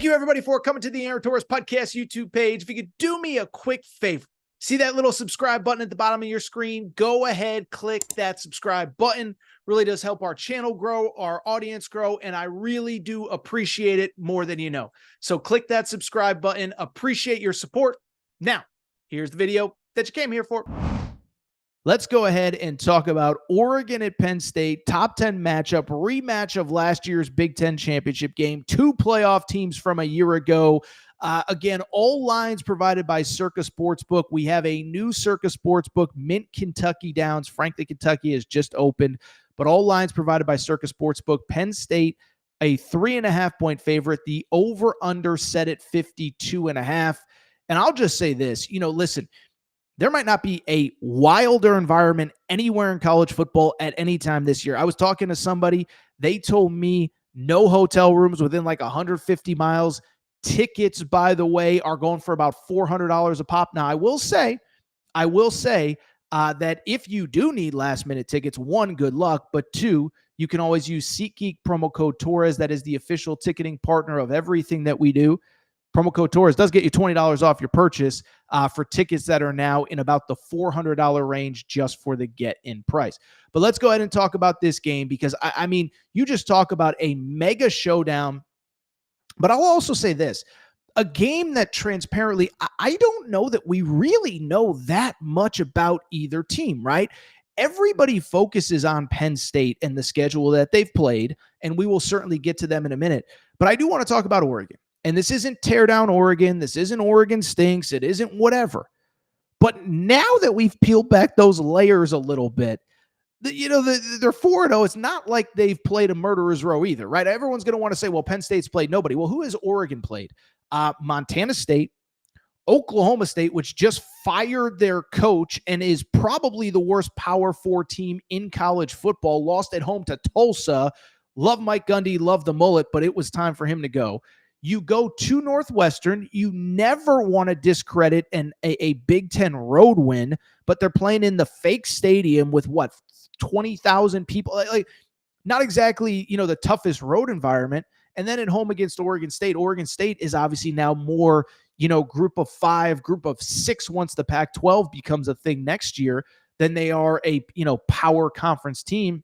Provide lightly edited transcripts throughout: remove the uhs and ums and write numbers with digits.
Thank you, everybody, for coming to the Aaron Torres Podcast YouTube page. If you could do me a quick favor, see that little subscribe button at the bottom of your screen? Go ahead, click that subscribe button. Really does help our channel grow, our audience grow, and I really do appreciate it more than you know. So click that subscribe button. Appreciate your support. Now, here's the video that you came here for. Let's go ahead and talk about Oregon at Penn State, top 10 matchup, rematch of last year's Big Ten championship game, two playoff teams from a year ago. Again, all lines provided by Circa Sportsbook. We have a new Circa Sportsbook, Mint Kentucky Downs. Frankly, Kentucky has just opened, but all lines provided by Circa Sportsbook. Penn State, a 3.5-point favorite. The over-under set at 52.5. And I'll just say this, listen, there might not be a wilder environment anywhere in college football at any time this year. I was talking to somebody. They told me no hotel rooms within like 150 miles. Tickets, by the way, are going for about $400 a pop. Now, I will say that if you do need last-minute tickets, one, good luck, but two, you can always use SeatGeek promo code Torres. That is the official ticketing partner of everything that we do. Promo code Torres does get you $20 off your purchase for tickets that are now in about the $400 range just for the get-in price. But let's go ahead and talk about this game because, I mean, you just talk about a mega showdown. But I'll also say this, a game that transparently, I don't know that we really know that much about either team, right? Everybody focuses on Penn State and the schedule that they've played, and we will certainly get to them in a minute. But I do want to talk about Oregon. And this isn't tear down Oregon. This isn't Oregon stinks. It isn't whatever. But now that we've peeled back those layers a little bit, they're 4-0. It's not like they've played a murderer's row either, right? Everyone's going to want to say, well, Penn State's played nobody. Well, who has Oregon played? Montana State, Oklahoma State, which just fired their coach and is probably the worst Power 4 team in college football, lost at home to Tulsa. Love Mike Gundy, love the mullet, but it was time for him to go. You go to Northwestern. You never want to discredit a Big Ten road win, but they're playing in the fake stadium with 20,000 people. Like not exactly, the toughest road environment. And then at home against Oregon State. Oregon State is obviously now more, group of 5, group of 6 once the Pac-12 becomes a thing next year than they are a, power conference team.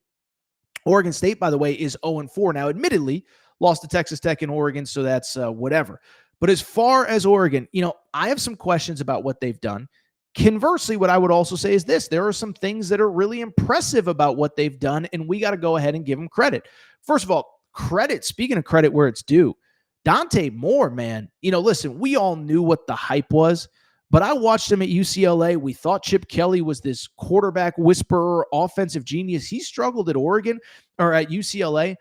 Oregon State, by the way, is 0-4. Now, admittedly, lost to Texas Tech and Oregon, so that's whatever. But as far as Oregon, I have some questions about what they've done. Conversely, what I would also say is this. There are some things that are really impressive about what they've done, and we got to go ahead and give them credit. First of all, credit, speaking of credit where it's due, Dante Moore, man. Listen, we all knew what the hype was, but I watched him at UCLA. We thought Chip Kelly was this quarterback whisperer, offensive genius. He struggled at Oregon or at UCLA.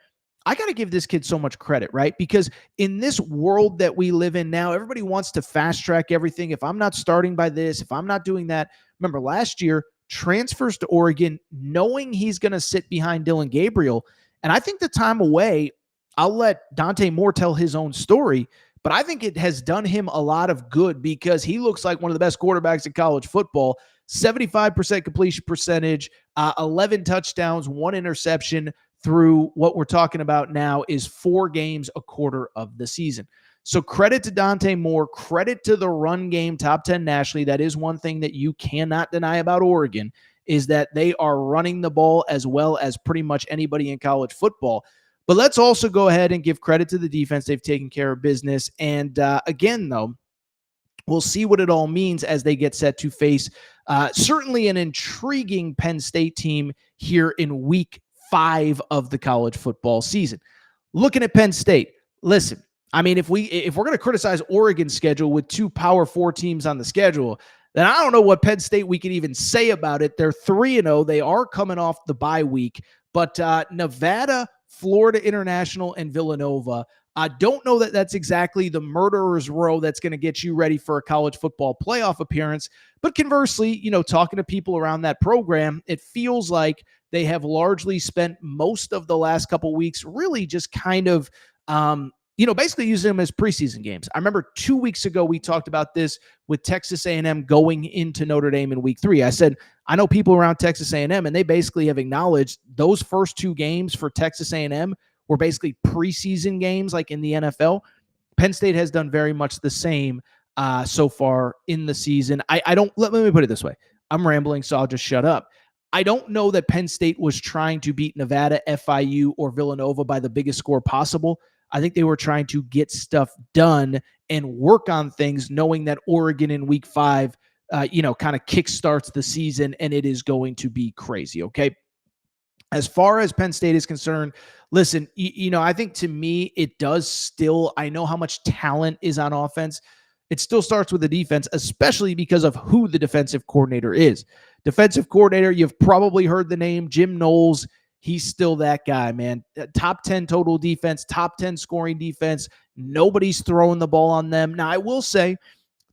I got to give this kid so much credit, right? Because in this world that we live in now, everybody wants to fast track everything. If I'm not starting by this, if I'm not doing that. Remember last year, transfers to Oregon, knowing he's going to sit behind Dylan Gabriel. And I think the time away, I'll let Dante Moore tell his own story, but I think it has done him a lot of good because he looks like one of the best quarterbacks in college football. 75% completion percentage, 11 touchdowns, 1 interception, through what we're talking about now is 4 games, a quarter of the season. So credit to Dante Moore, credit to the run game, top 10 nationally. That is one thing that you cannot deny about Oregon is that they are running the ball as well as pretty much anybody in college football. But let's also go ahead and give credit to the defense. They've taken care of business. And again, though, we'll see what it all means as they get set to face certainly an intriguing Penn State team here in week 5 of the college football season. Looking at Penn State, listen, I mean, if we're going to criticize Oregon's schedule with 2 Power 4 teams on the schedule, then I don't know what Penn State we could even say about it. They're 3-0. They are coming off the bye week, but Nevada, Florida International, and Villanova, I don't know that that's exactly the murderer's row that's going to get you ready for a college football playoff appearance. But conversely, talking to people around that program, it feels like they have largely spent most of the last couple weeks really just kind of, basically using them as preseason games. I remember 2 weeks ago, we talked about this with Texas A&M going into Notre Dame in week 3. I said, I know people around Texas A&M, and they basically have acknowledged those first 2 games for Texas A&M were basically preseason games like in the NFL. Penn State has done very much the same so far in the season. I don't, let me put it this way. I'm rambling, so I'll just shut up. I don't know that Penn State was trying to beat Nevada, FIU, or Villanova by the biggest score possible. I think they were trying to get stuff done and work on things, knowing that Oregon in week 5, kind of kickstarts the season, and it is going to be crazy, okay? As far as Penn State is concerned, listen, I think to me, it does still, I know how much talent is on offense. It still starts with the defense, especially because of who the defensive coordinator is. Defensive coordinator, you've probably heard the name, Jim Knowles. He's still that guy, man. Top 10 total defense, top 10 scoring defense. Nobody's throwing the ball on them. Now, I will say,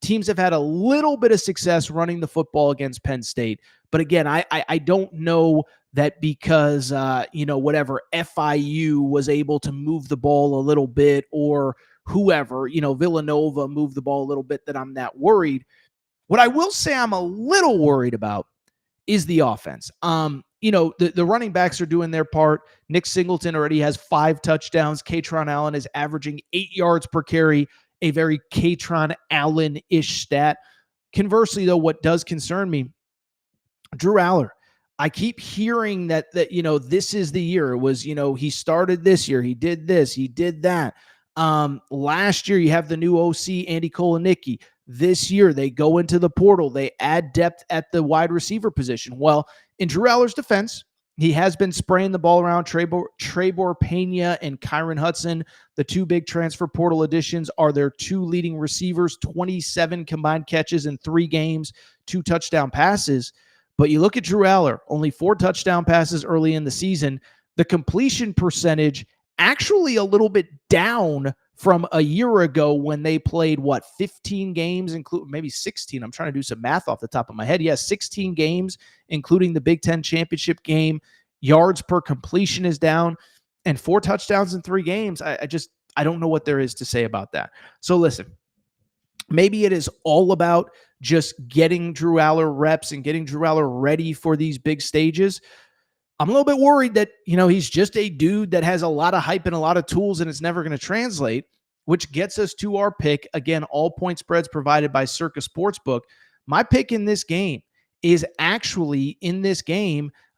teams have had a little bit of success running the football against Penn State. But again, I don't know that because, whatever, FIU was able to move the ball a little bit, or whoever, Villanova moved the ball a little bit, that I'm that worried. What I will say I'm a little worried about is the offense. The running backs are doing their part. Nick Singleton already has 5 touchdowns. Katron Allen is averaging 8 yards per carry, a very Katron Allen-ish stat. Conversely, though, what does concern me, Drew Aller. I keep hearing that this is the year. It was, he started this year. He did this. He did that. Last year, you have the new OC, Andy Kolonicki. This year, they go into the portal. They add depth at the wide receiver position. Well, in Drew Aller's defense, he has been spraying the ball around. Trebor Pena and Kyron Hudson, the 2 big transfer portal additions, are their 2 leading receivers, 27 combined catches in 3 games, 2 touchdown passes. But you look at Drew Aller, only 4 touchdown passes early in the season. The completion percentage actually a little bit down from a year ago when they played, 15 games, including maybe 16. I'm trying to do some math off the top of my head. Yes, 16 games, including the Big Ten championship game. Yards per completion is down, and 4 touchdowns in 3 games. I don't know what there is to say about that. So listen, maybe it is all about just getting Drew Aller reps and getting Drew Aller ready for these big stages. I'm a little bit worried that, he's just a dude that has a lot of hype and a lot of tools, and it's never going to translate, which gets us to our pick. Again, all point spreads provided by Circa Sportsbook. My pick in this game is actually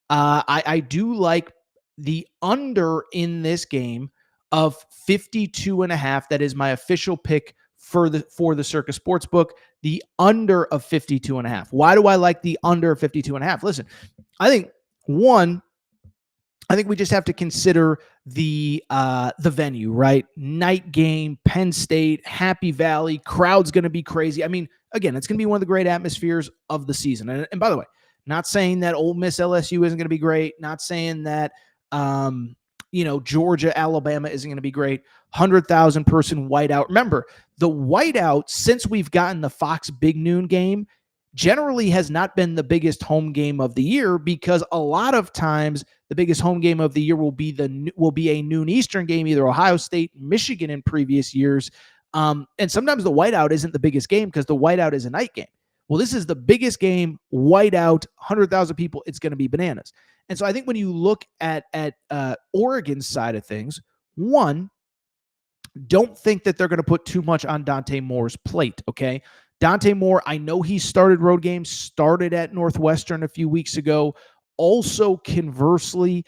I do like the under in this game of 52.5. That is my official pick for the Circa Sportsbook, the under of 52.5. Why do I like the under of 52.5? Listen, I think we just have to consider the venue, right? Night game, Penn State, Happy Valley, crowd's going to be crazy. I mean, again, it's going to be one of the great atmospheres of the season. And by the way, not saying that Ole Miss LSU isn't going to be great, not saying that Georgia, Alabama isn't going to be great. 100,000 person whiteout. Remember, the whiteout, since we've gotten the Fox Big Noon game, generally has not been the biggest home game of the year, because a lot of times the biggest home game of the year will be a noon Eastern game, either Ohio State, Michigan in previous years. And sometimes the whiteout isn't the biggest game because the whiteout is a night game. Well, this is the biggest game, whiteout, 100,000 people. It's going to be bananas. And so I think when you look at Oregon's side of things, one, don't think that they're going to put too much on Dante Moore's plate, okay? Dante Moore, I know he started road games, started at Northwestern a few weeks ago. Also, conversely,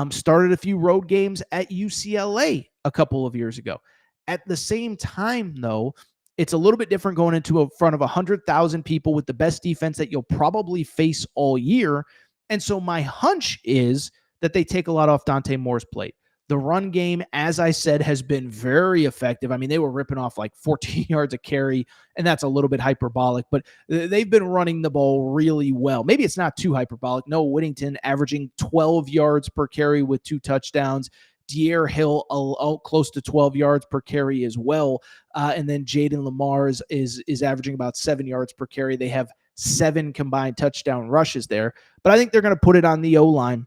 started a few road games at UCLA a couple of years ago. At the same time, though, it's a little bit different going into a front of 100,000 people with the best defense that you'll probably face all year. And so my hunch is that they take a lot off Dante Moore's plate. The run game, as I said, has been very effective. I mean, they were ripping off like 14 yards a carry, and that's a little bit hyperbolic, but they've been running the ball really well. Maybe it's not too hyperbolic. Noah Whittington averaging 12 yards per carry with 2 touchdowns. De'Aaron Hill close to 12 yards per carry as well. And then Jaden Lamar is averaging about 7 yards per carry. They have 7 combined touchdown rushes there. But I think they're going to put it on the O-line.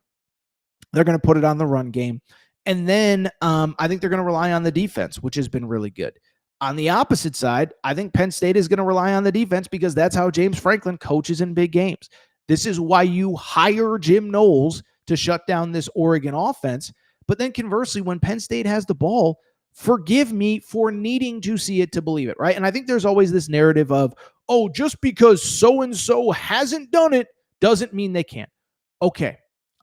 They're going to put it on the run game. And then I think they're going to rely on the defense, which has been really good. On the opposite side, I think Penn State is going to rely on the defense because that's how James Franklin coaches in big games. This is why you hire Jim Knowles to shut down this Oregon offense. But then conversely, when Penn State has the ball, forgive me for needing to see it to believe it, right? And I think there's always this narrative of, oh, just because so-and-so hasn't done it doesn't mean they can't. Okay,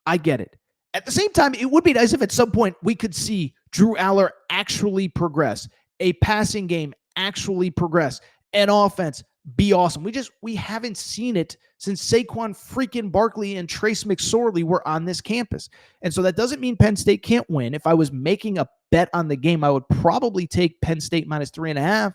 I get it. At the same time, it would be nice if at some point we could see Drew Aller actually progress, a passing game actually progress, an offense be awesome. We haven't seen it since Saquon freaking Barkley and Trace McSorley were on this campus. And so that doesn't mean Penn State can't win. If I was making a bet on the game, I would probably take Penn State minus 3.5.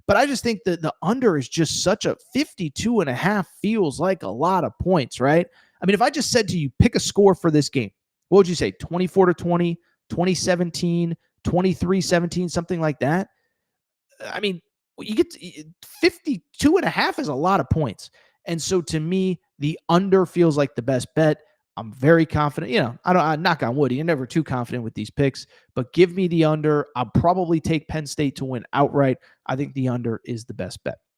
But I just think that the under is just such a 52.5 feels like a lot of points, right? I mean, if I just said to you, pick a score for this game, what would you say? 24-20, 2017, 23-17, something like that? I mean, you get 52.5 is a lot of points. And so to me, the under feels like the best bet. I'm very confident. I knock on wood. You're never too confident with these picks, but give me the under. I'll probably take Penn State to win outright. I think the under is the best bet.